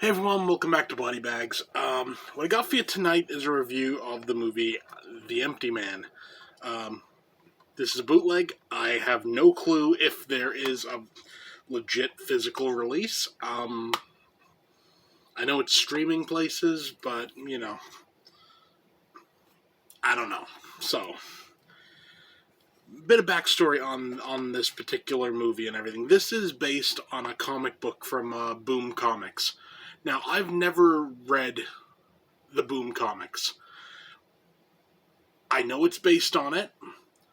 Hey everyone, welcome back to Body Bags. What I got for you tonight is a review of the movie The Empty Man. Um, this is a bootleg. I have no clue if there is a legit physical release. I know it's streaming places, but, I don't know. So, bit of backstory on this particular movie and everything. This is based on a comic book from Boom Comics. Now, I've never read the Boom Comics. I know it's based on it,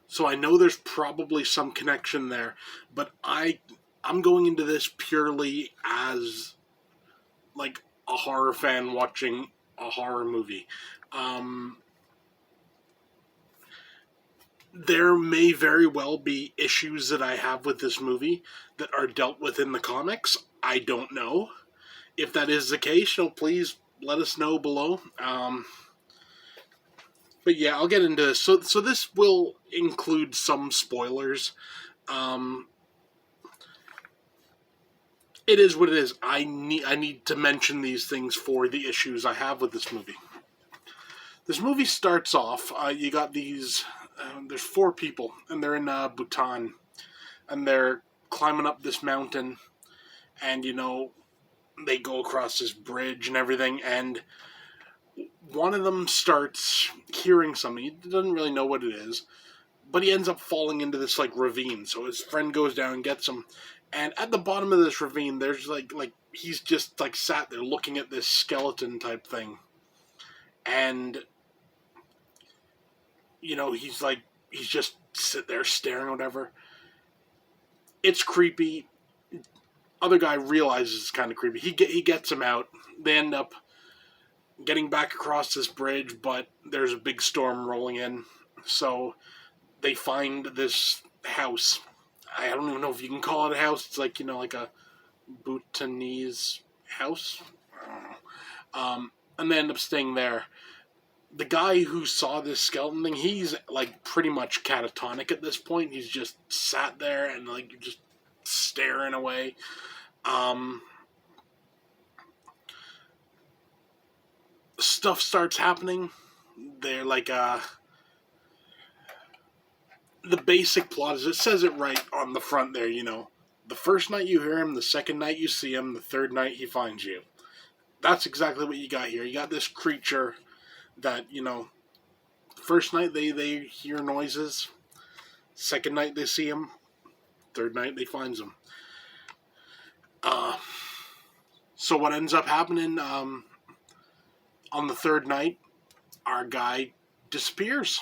so I know there's probably some connection there, but I'm going into this purely as like a horror fan watching a horror movie. Um, there may very well be issues that I have with this movie that are dealt with in the comics. I don't know. If that is the case, please let us know below. But yeah, I'll get into this. So this will include some spoilers. Um, it is what it is. I need to mention these things for the issues I have with this movie. This movie starts off. You got these. There's four people, and they're in Bhutan, and they're climbing up this mountain, and they go across this bridge and everything, and one of them starts hearing something. He doesn't really know what it is, but he ends up falling into this ravine. So his friend goes down and gets him, and at the bottom of this ravine, there's like he's just sat there looking at this skeleton type thing, and he's just sit there staring, whatever. It's creepy. Other guy realizes it's kind of creepy. He gets him out. They end up getting back across this bridge, but there's a big storm rolling in, so they find this house. I don't even know if you can call it a house. It's like a Bhutanese house. I don't know. And they end up staying there. The guy who saw this skeleton thing, he's pretty much catatonic at this point. He's just sat there and just staring away. Stuff starts happening. They're the basic plot is, it says it right on the front there, the first night you hear him, the second night you see him, the third night he finds you. That's exactly what you got here. You got this creature that, the first night they hear noises, second night they see him, third night they finds him. So what ends up happening, on the third night, our guy disappears.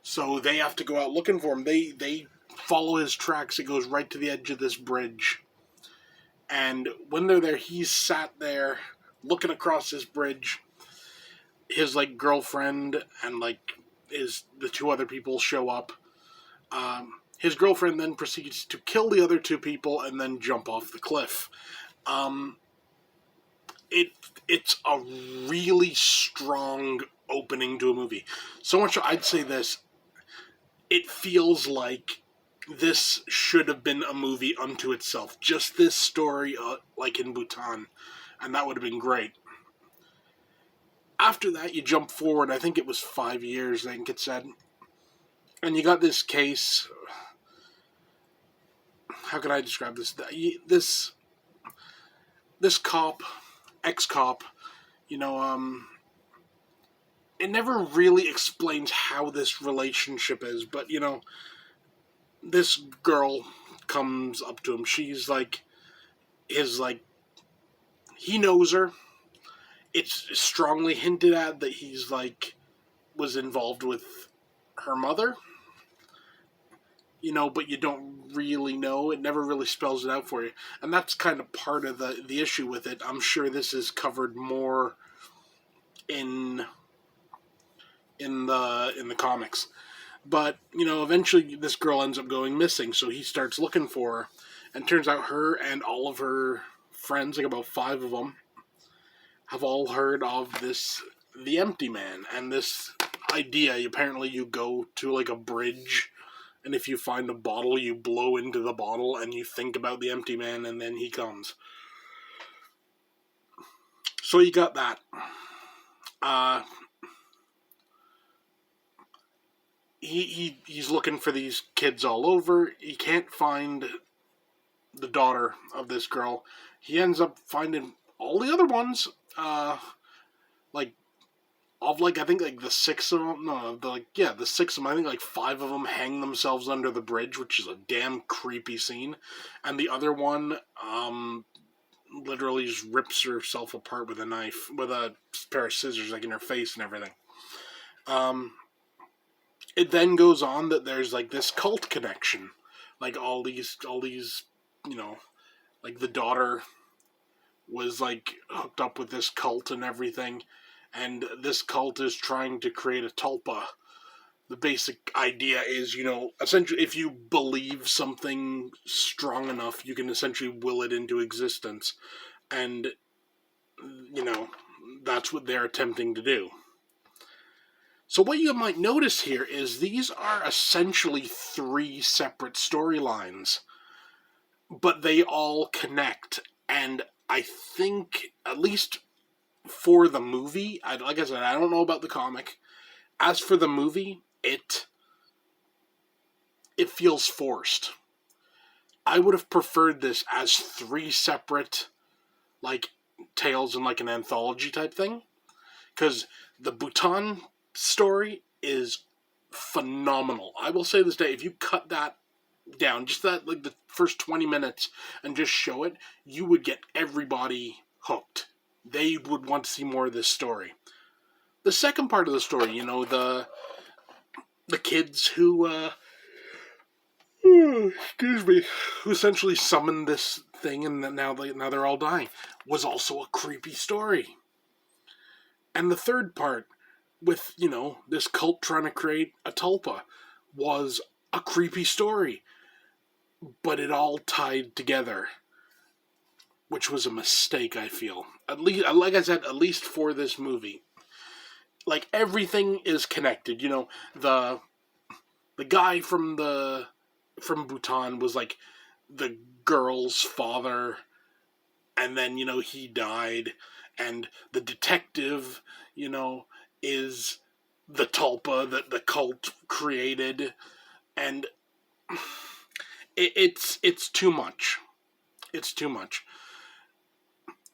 So they have to go out looking for him. They follow his tracks. It goes right to the edge of this bridge. And when they're there, he's sat there looking across this bridge. His girlfriend and the two other people show up. His girlfriend then proceeds to kill the other two people and then jump off the cliff. It's a really strong opening to a movie. So much I'd say this. It feels like this should have been a movie unto itself. Just this story, in Bhutan, and that would have been great. After that, you jump forward. I think it was 5 years. I think it said, and you got this case. How can I describe this? This cop, ex-cop, it never really explains how this relationship is, but, this girl comes up to him. She's he knows her. It's strongly hinted at that he's was involved with her mother, but you don't really know. It never really spells it out for you. And that's kind of part of the issue with it. I'm sure this is covered more in the comics. But, eventually this girl ends up going missing, so he starts looking for her. And turns out her and all of her friends, about 5 of them, have all heard of the Empty Man. And this idea, apparently you go to a bridge, and if you find a bottle, you blow into the bottle, and you think about the Empty Man, and then he comes. So you got that. Uh, he's looking for these kids all over. He can't find the daughter of this girl. He ends up finding all the other ones. Like of like I think like the six of them. No, the six of them. I think like five of them hang themselves under the bridge, which is a damn creepy scene. And the other one, literally just rips herself apart with a knife, with a pair of scissors, like in her face and everything. It then goes on that there's like this cult connection, like all these, like the daughter was like hooked up with this cult and everything, and this cult is trying to create a tulpa. The basic idea is, essentially, if you believe something strong enough, you can essentially will it into existence. And, that's what they're attempting to do. So what you might notice here is these are essentially three separate storylines, but they all connect. And I think, at least for the movie, like I said, I don't know about the comic. As for the movie, it feels forced. I would have preferred this as three separate, like, tales in like an anthology type thing. Because the Bhutan story is phenomenal. I will say this day, if you cut that down, just that, like the first 20 minutes, and just show it, you would get everybody hooked. They would want to see more of this story. The second part of the story, the kids who, excuse me, who essentially summoned this thing and now they're all dying, was also a creepy story. And the third part, with, this cult trying to create a tulpa, was a creepy story. But it all tied together, which was a mistake, I feel. At least, like I said, at least for this movie. Like, everything is connected. The guy from Bhutan was like the girl's father, and then, he died, and the detective, is the tulpa that the cult created, and it's too much. It's too much.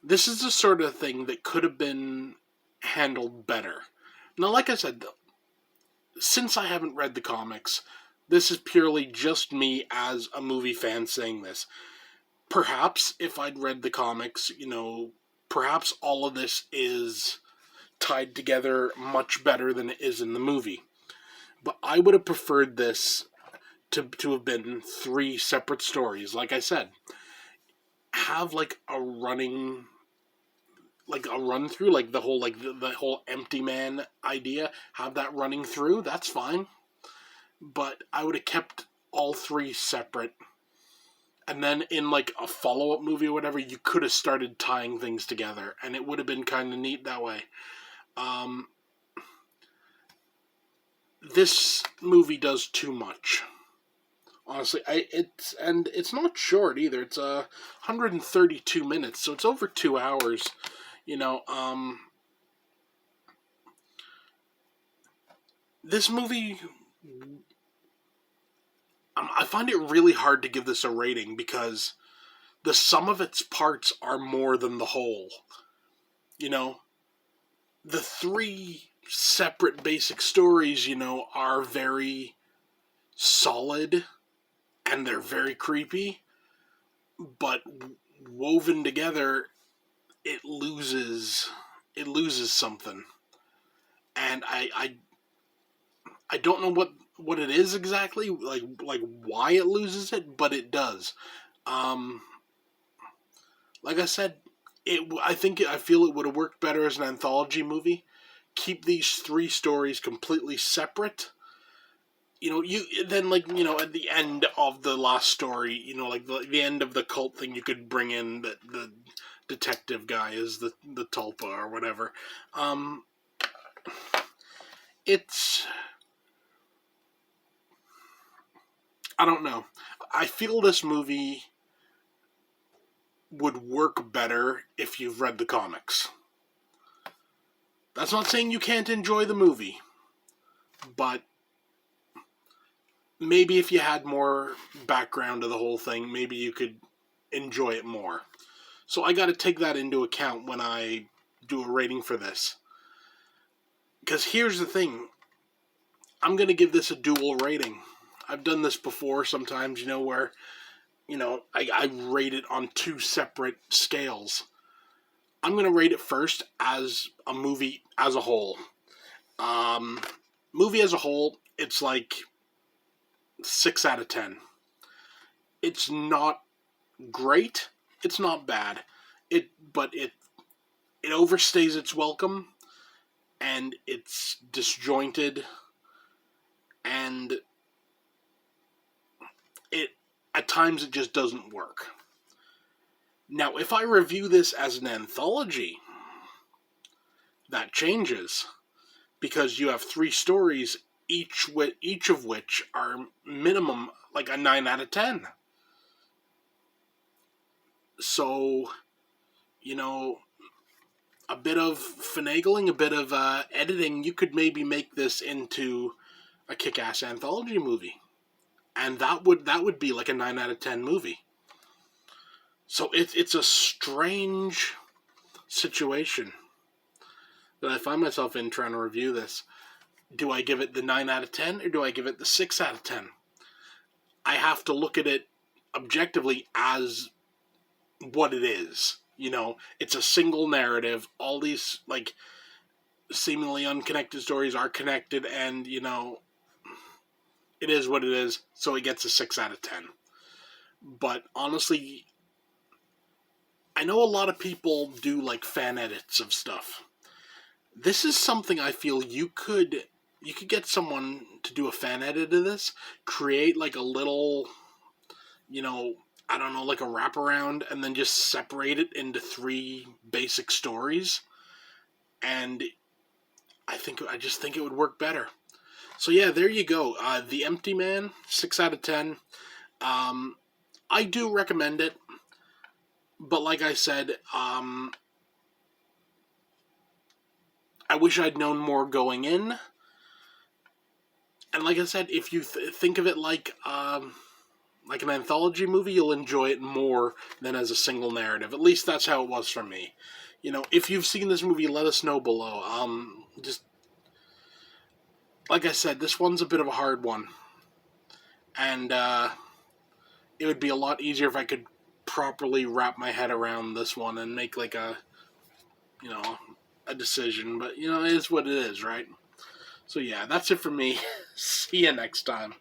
This is the sort of thing that could have been handled better. Now, like I said, since I haven't read the comics, this is purely just me as a movie fan saying this. Perhaps if I'd read the comics, perhaps all of this is tied together much better than it is in the movie. But I would have preferred this to have been three separate stories. Like I said, have like a run through, like the whole the whole empty man idea. Have that running through. That's fine. But I would have kept all three separate. And then in like a follow-up movie or whatever, you could have started tying things together, and it would have been kind of neat that way. This movie does too much. Honestly, it's not short either. It's 132 minutes, so it's over 2 hours. This movie, I find it really hard to give this a rating because the sum of its parts are more than the whole. The three separate basic stories, are very solid and they're very creepy, but woven together, it loses something. And I don't know what it is exactly, like why it loses it, but it does. Like I said, I feel it would have worked better as an anthology movie. Keep these three stories completely separate. You then, at the end of the last story, like the end of the cult thing, you could bring in the detective guy as the tulpa or whatever. It's, I don't know. I feel this movie would work better if you've read the comics. That's not saying you can't enjoy the movie, but maybe if you had more background to the whole thing, maybe you could enjoy it more. So I got to take that into account when I do a rating for this. Because here's the thing, I'm going to give this a dual rating. I've done this before sometimes, where, I rate it on two separate scales. I'm going to rate it first as a movie as a whole. Movie as a whole, it's like 6 out of 10. It's not great. It's not bad. But it overstays its welcome, and it's disjointed, and at times it just doesn't work. Now, if I review this as an anthology, that changes, because you have 3 stories, each of which are minimum like a 9 out of 10. So, a bit of finagling, a bit of editing, you could maybe make this into a kick-ass anthology movie. And that would be like a 9 out of 10 movie. So it's a strange situation that I find myself in trying to review this. Do I give it the 9 out of 10 or do I give it the 6 out of 10? I have to look at it objectively as what it is. It's a single narrative. All these, like, seemingly unconnected stories are connected, and, it is what it is, so it gets a 6 out of 10. But honestly, I know a lot of people do, like, fan edits of stuff. This is something I feel you could get someone to do a fan edit of this, create, like, a little, I don't know, like a wraparound, and then just separate it into 3 basic stories. And I just think it would work better. So yeah, there you go. The Empty Man, 6 out of 10. I do recommend it, but like I said, I wish I'd known more going in. And like I said, if you think of it like an anthology movie, you'll enjoy it more than as a single narrative. At least that's how it was for me. If you've seen this movie, let us know below. Just like I said, this one's a bit of a hard one. And it would be a lot easier if I could properly wrap my head around this one and make like a decision. But, it is what it is, right? So yeah, that's it for me. See you next time.